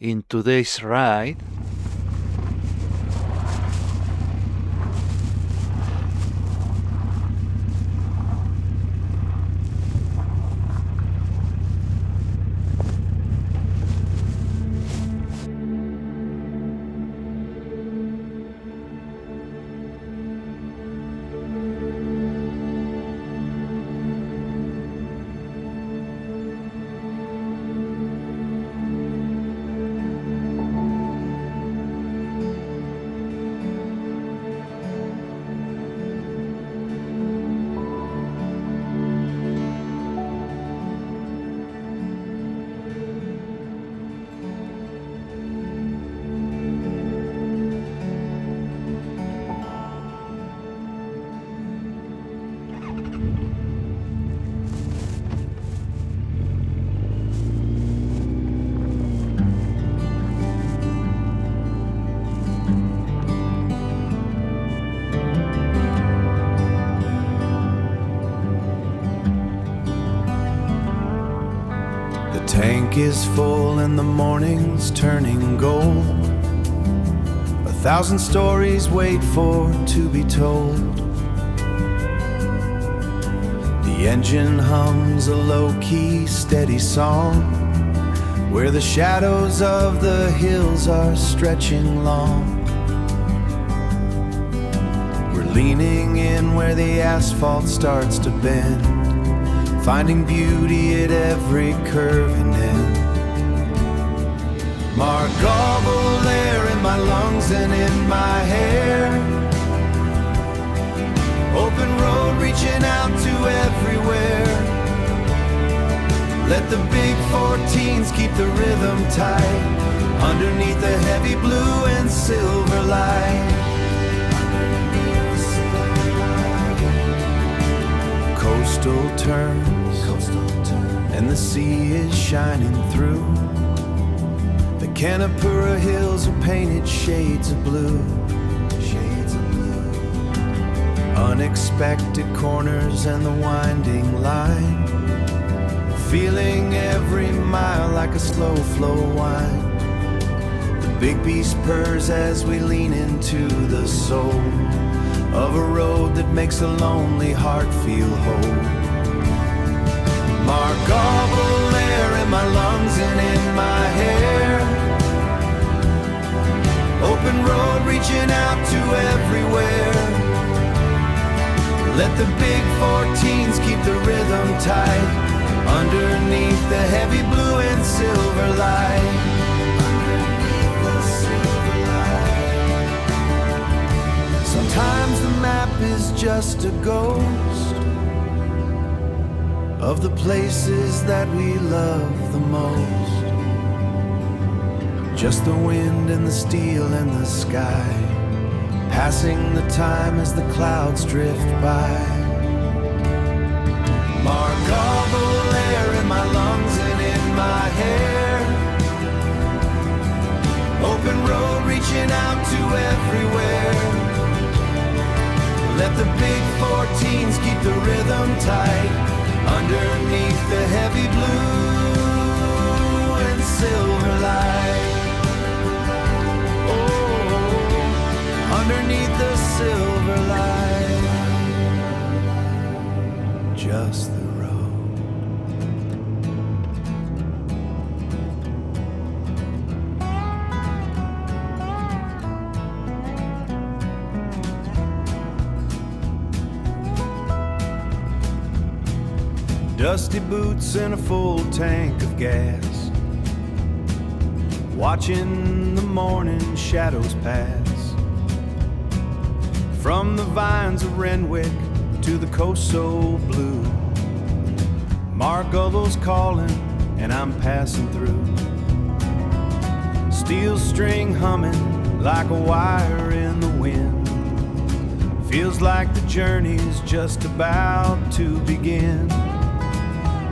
in today's ride. Tank is full and the morning's turning gold. 1,000 stories wait for to be told. The engine hums a low-key, steady song, where the shadows of the hills are stretching long. We're leaning in where the asphalt starts to bend, finding beauty at every curve and end. Marlborough air in my lungs and in my hair. Open road reaching out to everywhere. Let the big 14s keep the rhythm tight, underneath the heavy blue and silver light. Coastal turns, and the sea is shining through. The Kenepuru hills are painted shades of blue. Unexpected corners and the winding line, feeling every mile like a slow flow wine. The big beast purrs as we lean into the soul of a road that makes a lonely heart feel whole. Marlborough air in my lungs and in my hair. Open road reaching out to everywhere. Let the big 14s keep the rhythm tight, underneath the heavy blue and silver light. Sometimes the map is just a ghost of the places that we love the most. Just the wind and the steel and the sky, passing the time as the clouds drift by. Marlborough air in my lungs and in my hair. Open road reaching out to everywhere. Let the big 14s keep the rhythm tight, underneath the heavy blue and silver light. Oh, underneath the silver light, just the road. Dusty boots and a full tank of gas, watching the morning shadows pass. From the vines of Renwick to the coast so blue, Marlborough's calling and I'm passing through. Steel string humming like a wire in the wind, feels like the journey's just about to begin.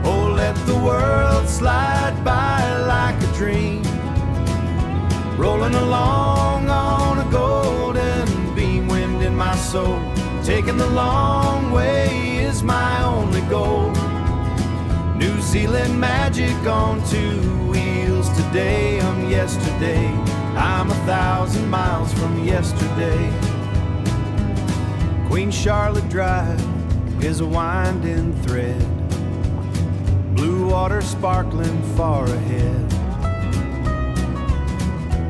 Oh, let the world slide by like a dream, rolling along on a golden beam. Wind in my soul, taking the long way is my only goal. New Zealand magic on two wheels to today, yesterday. I'm 1,000 miles from yesterday. Queen Charlotte Drive is a winding thread, blue water sparkling far ahead.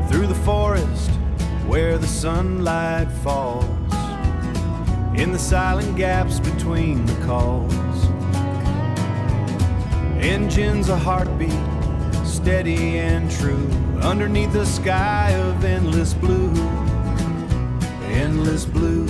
Through the forest where the sunlight falls, in the silent gaps between the calls. Engines a heartbeat, steady and true, underneath a sky of endless blue, endless blue.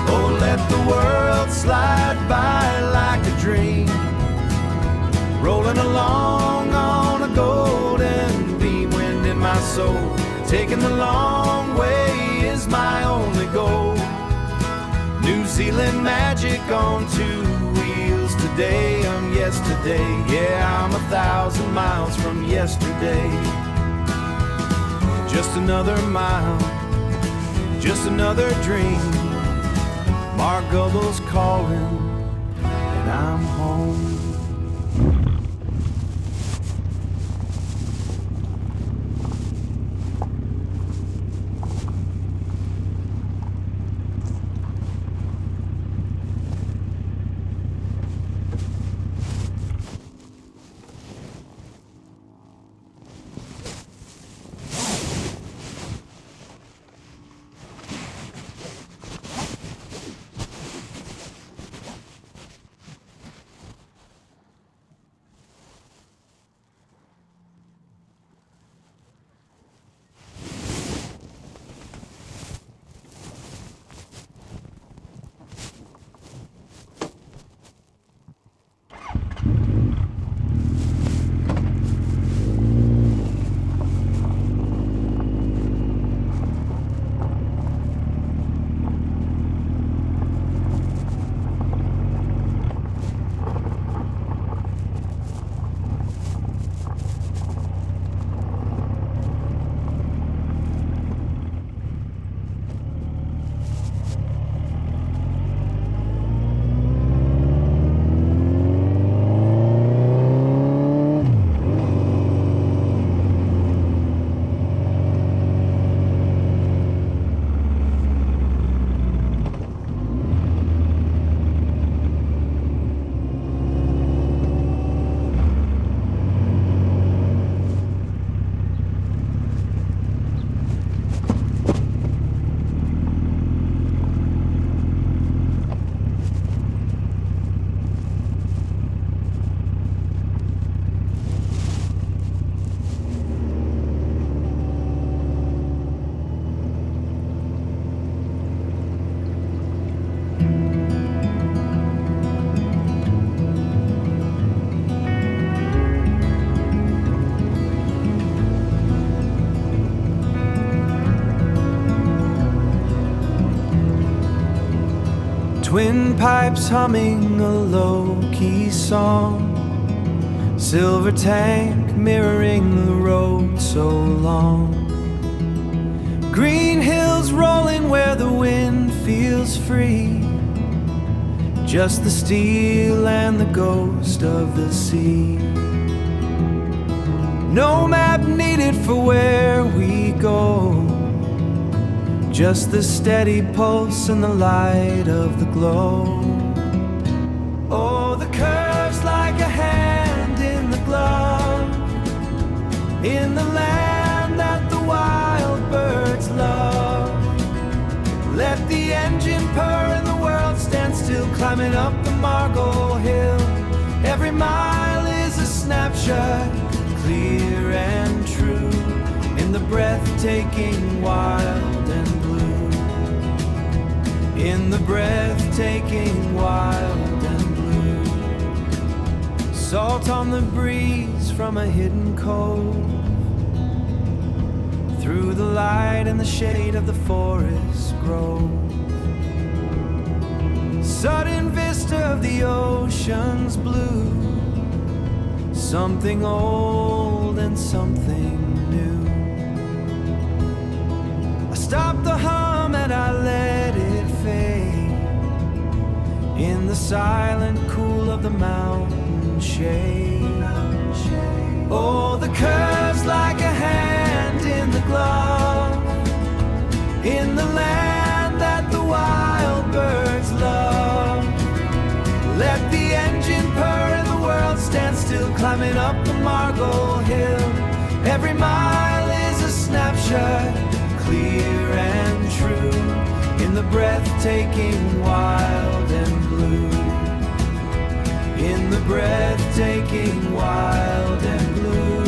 Oh, let the world slide by like a dream, rolling along on a golden beam. Wind in my soul, taking the long way is my only goal. New Zealand magic on two wheels today, yesterday. Yeah, I'm 1,000 miles from yesterday. Just another mile, just another dream. Mark Gubble's calling, and I'm home. Twin pipes humming a low-key song, silver tank mirroring the road so long. Green hills rolling where the wind feels free, just the steel and the ghost of the sea. No map needed for where we go, just the steady pulse and the light of the glow. Oh, the curves like a hand in the glove, in the land that the wild birds love. Let the engine purr and the world stand still, climbing up the Marlborough Hill. Every mile is a snapshot, clear and true, in the breathtaking wild and blue, in the breathtaking wild and blue. Salt on the breeze from a hidden cove, through the light and the shade of the forest grove. Sudden vista of the ocean's blue, something old and something new. I stopped the hum and I let it fade in the silent cool of the mountain shade. Oh, the curves like a hand in the glove, in the land that the wild birds love. Let the engine purr and the world stand still, climbing up the Marlborough Hill. Every mile is a snapshot, clear and true, in the breathtaking wild and blue. In the breathtaking wild and blue.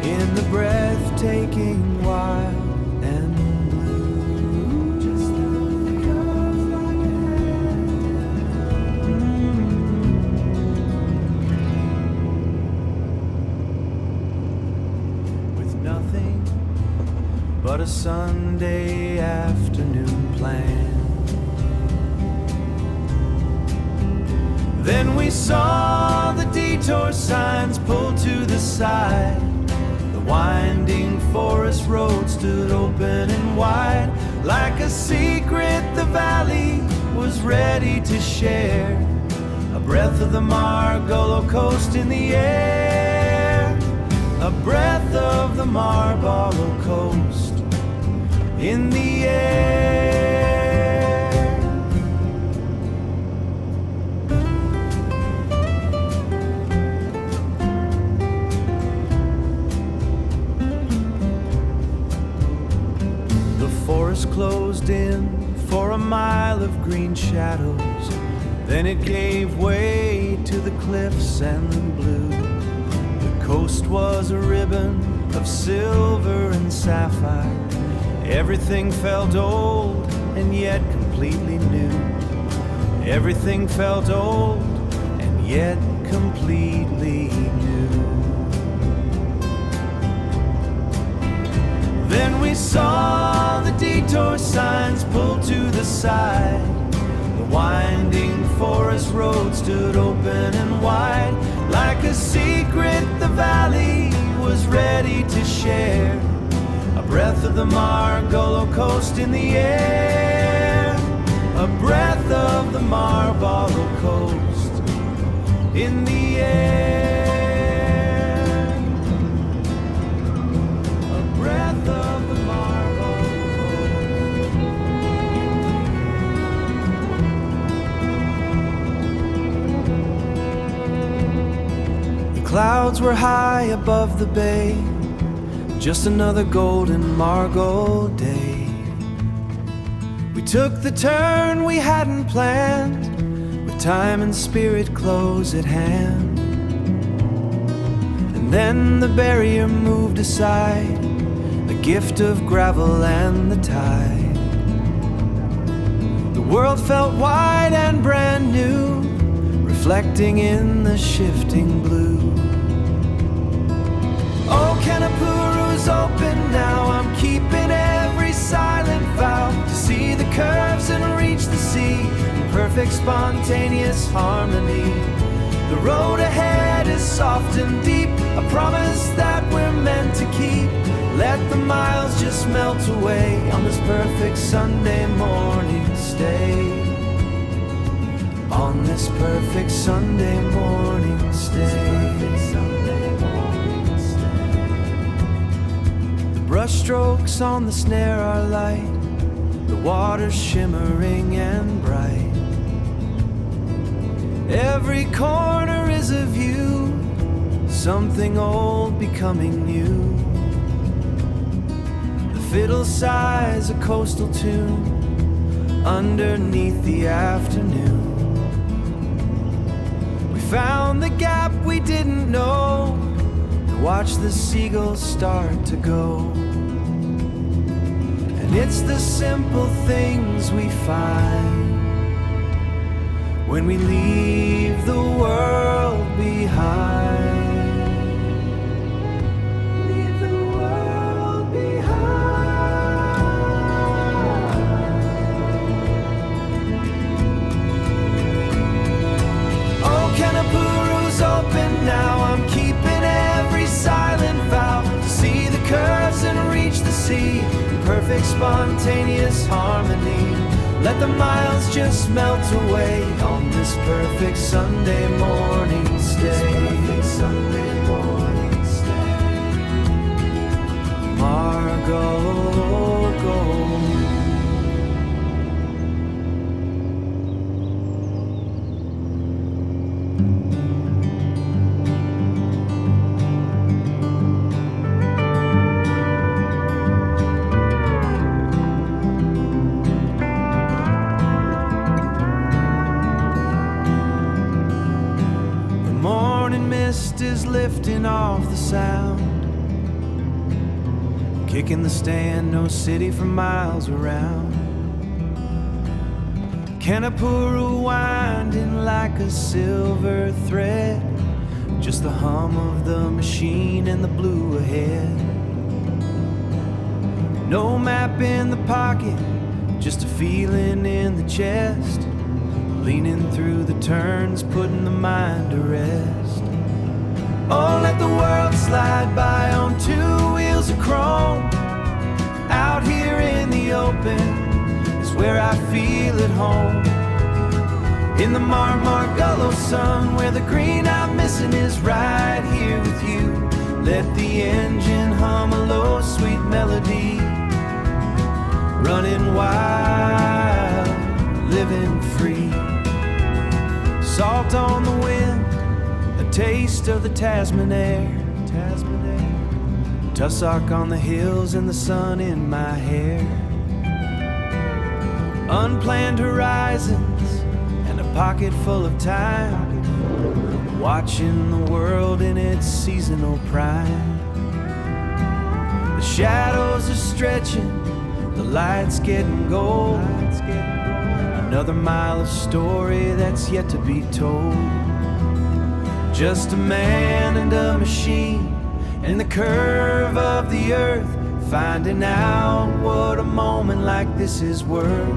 In the breathtaking wild and blue. Just the curves like a hand. With nothing but a Sunday afternoon plan. Then we saw the detour signs pull to the side. The winding forest road stood open and wide. Like a secret the valley was ready to share. A breath of the Marlborough coast in the air. A breath of the Marlborough coast in the air. Forest closed in for a mile of green shadows. Then it gave way to the cliffs and the blue. The coast was a ribbon of silver and sapphire. Everything felt old and yet completely new. Everything felt old and yet completely new. Then we saw the detour signs pull to the side. The winding forest road stood open and wide. Like a secret the valley was ready to share. A breath of the Marlborough coast in the air. A breath of the Marlborough coast in the air. Breath of the Marlborough coast. The clouds were high above the bay, just another golden Marlborough day. We took the turn we hadn't planned, with time and spirit close at hand. And then the barrier moved aside, a gift of gravel and the tide. The world felt wide and brand new, reflecting in the shifting blue. Oh, Kenepuru's open now, I'm keeping every silent vow to see the curves and reach the sea in perfect spontaneous harmony. The road ahead is soft and deep, a promise that we're meant to keep. Let the miles just melt away on this perfect Sunday morning stay. On this perfect Sunday morning stay. The brushstrokes on the snare are light, the water's shimmering and bright. Every corner is a view, something old becoming new. Fiddle sighs a coastal tune underneath the afternoon. We found the gap we didn't know, and watched the seagulls start to go. And it's the simple things we find when we leave the world behind. Kenepuru's open sea, perfect spontaneous harmony. Let the miles just melt away on this perfect Sunday morning stay. Margot, go. Mist is lifting off the sound, kicking the stand, no city for miles around. Kenepuru winding like a silver thread, just the hum of the machine and the blue ahead. No map in the pocket, just a feeling in the chest, leaning through the turns, putting the mind to rest. Oh, let the world slide by on 2 wheels of chrome. Out here in the open is where I feel at home. In the Marlborough sun, where the green I'm missing is right here with you. Let the engine hum a low, sweet melody, running wild, living free. Salt on the wind, a taste of the Tasman air. Tussock on the hills and the sun in my hair. Unplanned horizons and a pocket full of time, watching the world in its seasonal prime. The shadows are stretching, the light's getting gold. Another mile of story that's yet to be told. Just a man and a machine, and the curve of the earth, finding out what a moment like this is worth.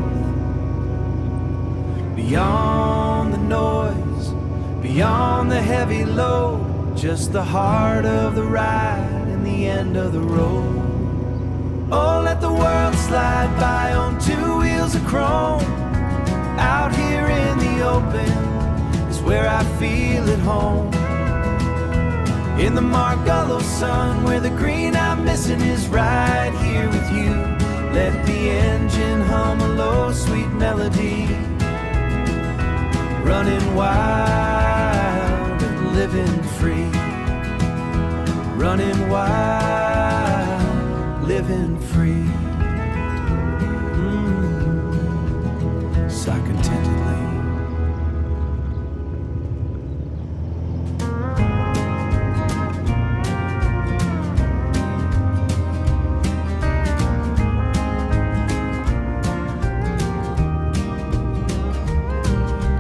Beyond the noise, beyond the heavy load, just the heart of the ride and the end of the road. Oh, let the world slide by on 2 wheels of chrome. Out here in the open is where I feel at home. In the Marlborough sun, where the green I'm missing is right here with you. Let the engine hum a low, sweet melody, running wild and living free. Running wild, living free. Sigh contentedly.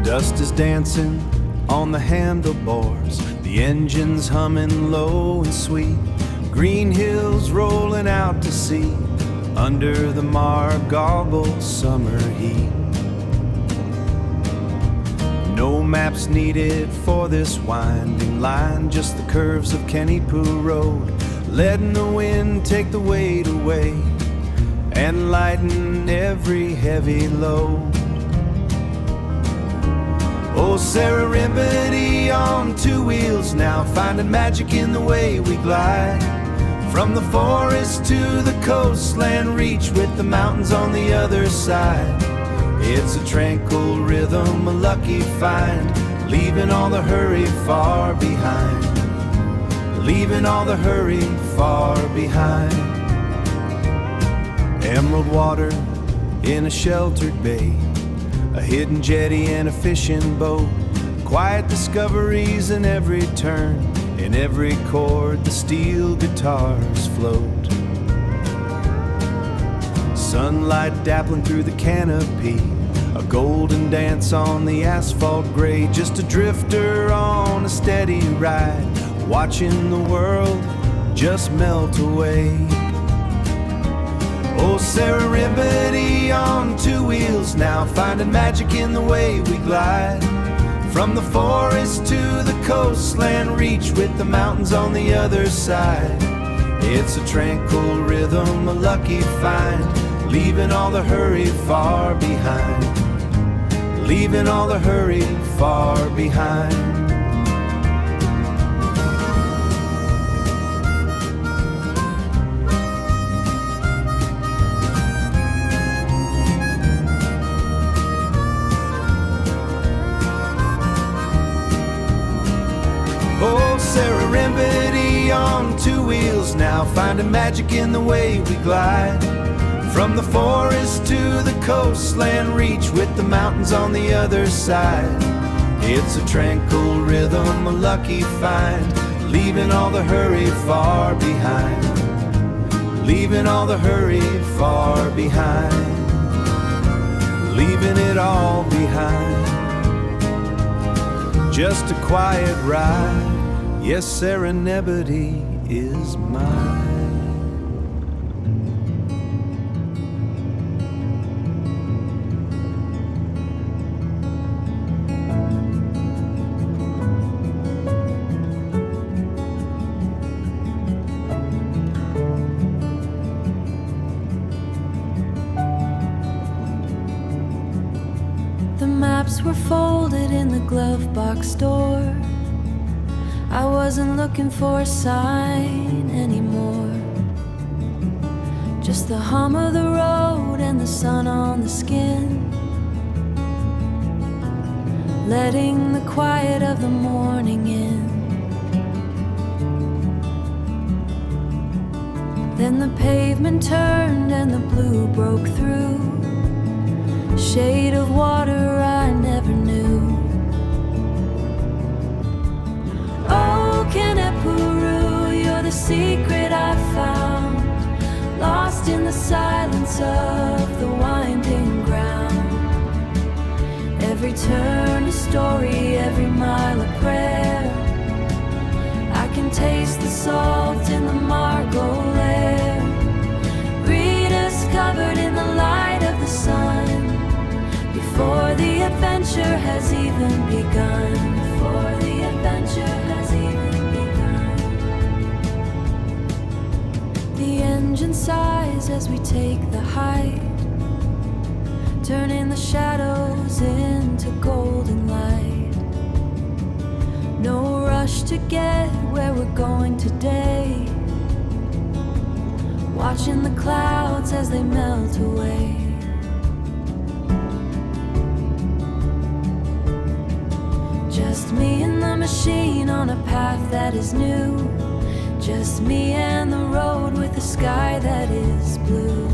Dust is dancing on the handlebars, the engine's humming low and sweet. Green hills rolling out to sea under the Marlborough summer heat. No maps needed for this winding line, just the curves of Kenepuru Road, letting the wind take the weight away and lighten every heavy load. Oh, serendipity on 2 wheels now, finding magic in the way we glide. From the forest to the coastland reach, with the mountains on the other side. It's a tranquil rhythm, a lucky find, leaving all the hurry far behind. Leaving all the hurry far behind. Emerald water in a sheltered bay, a hidden jetty and a fishing boat. Quiet discoveries in every turn, in every chord the steel guitars float. Sunlight dappling through the canopy, a golden dance on the asphalt gray. Just a drifter on a steady ride, watching the world just melt away. Oh, serendipity on 2 wheels now, finding magic in the way we glide. From the forest to the coastland reach, with the mountains on the other side. It's a tranquil rhythm, a lucky find, leaving all the hurry far behind, leaving all the hurry far behind. Oh, serendipity on two wheels now, finding magic in the way we glide. From the forest to the coastland, reach with the mountains on the other side. It's a tranquil rhythm, a lucky find, leaving all the hurry far behind, leaving all the hurry far behind, leaving it all behind. Just a quiet ride, yes, serenity is mine. The maps were folded in the glove box door. I wasn't looking for a sign anymore. Just the hum of the road and the sun on the skin, letting the quiet of the morning in. Then the pavement turned and the blue broke through, shade of water I never knew. Oh, Kenepuru, you're the secret I found, lost in the silence of the winding ground. Every turn a story, every mile a prayer. I can taste the salt in the Marlborough air, rediscovered in the light of the sun, before the adventure has even begun, before the adventure has even begun. The engine sighs as we take the height, turning the shadows into golden light. No rush to get where we're going today, watching the clouds as they melt away. Just me and the machine on a path that is new, just me and the road with the sky that is blue.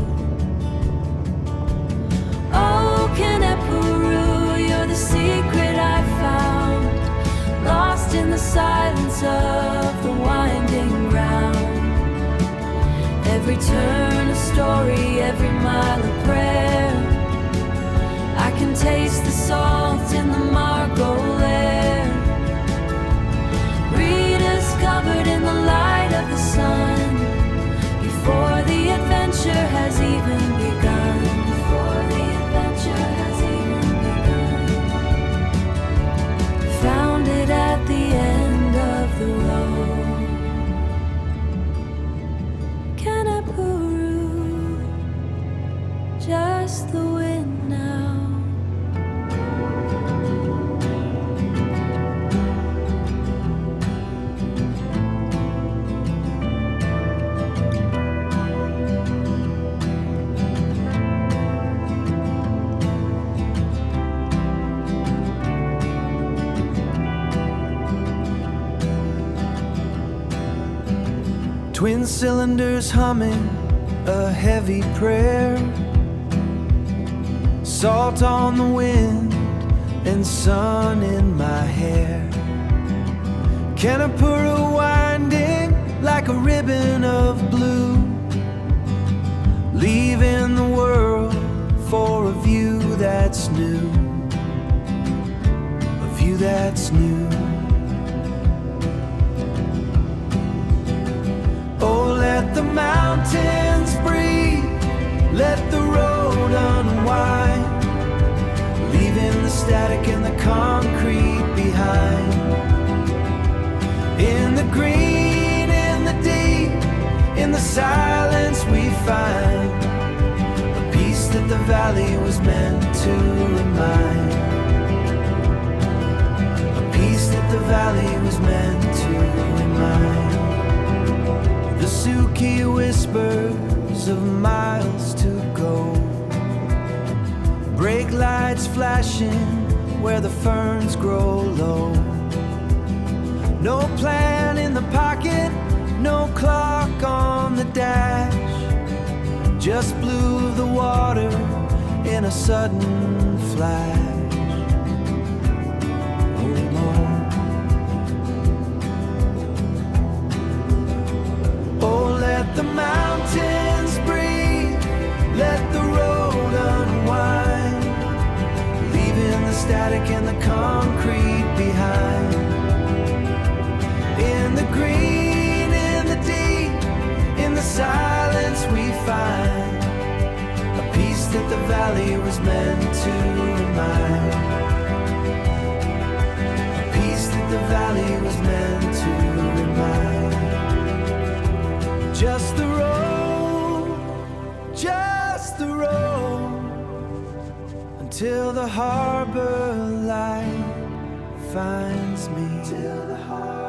Oh, Kenepuru, you're the secret I found, lost in the silence of the winding ground. Every turn a story, every mile a prayer. I can taste the salt in the Marlborough air, rediscovered in the light of the sun, before the adventure has even begun, before the adventure has even begun. Found it at the end of the road. Kenepuru, just the wind now. Twin cylinders humming a heavy prayer, salt on the wind and sun in my hair. Kenepuru winding like a ribbon of blue, leaving the world for a view that's new, a view that's new. Oh, let the mountains breathe, let the road unwind, leaving the static and the concrete behind. In the green, in the deep, in silence we find a peace that the valley was meant to remind. A peace that the valley was meant to remind. The Suzuki whispers of miles to go, brake lights flashing where the ferns grow low. No plan in the pocket, no clock on the dash, just blue of the water in a sudden flash. Oh Lord. Oh, let the mountains breathe, let the road unwind, leaving the static and the concrete behind. In the green, in the deep, in the silence we find a peace that the valley was meant to remind. A peace that the valley was meant to remind. Just the road, just the road, until the harbor light finds me. Till the harbor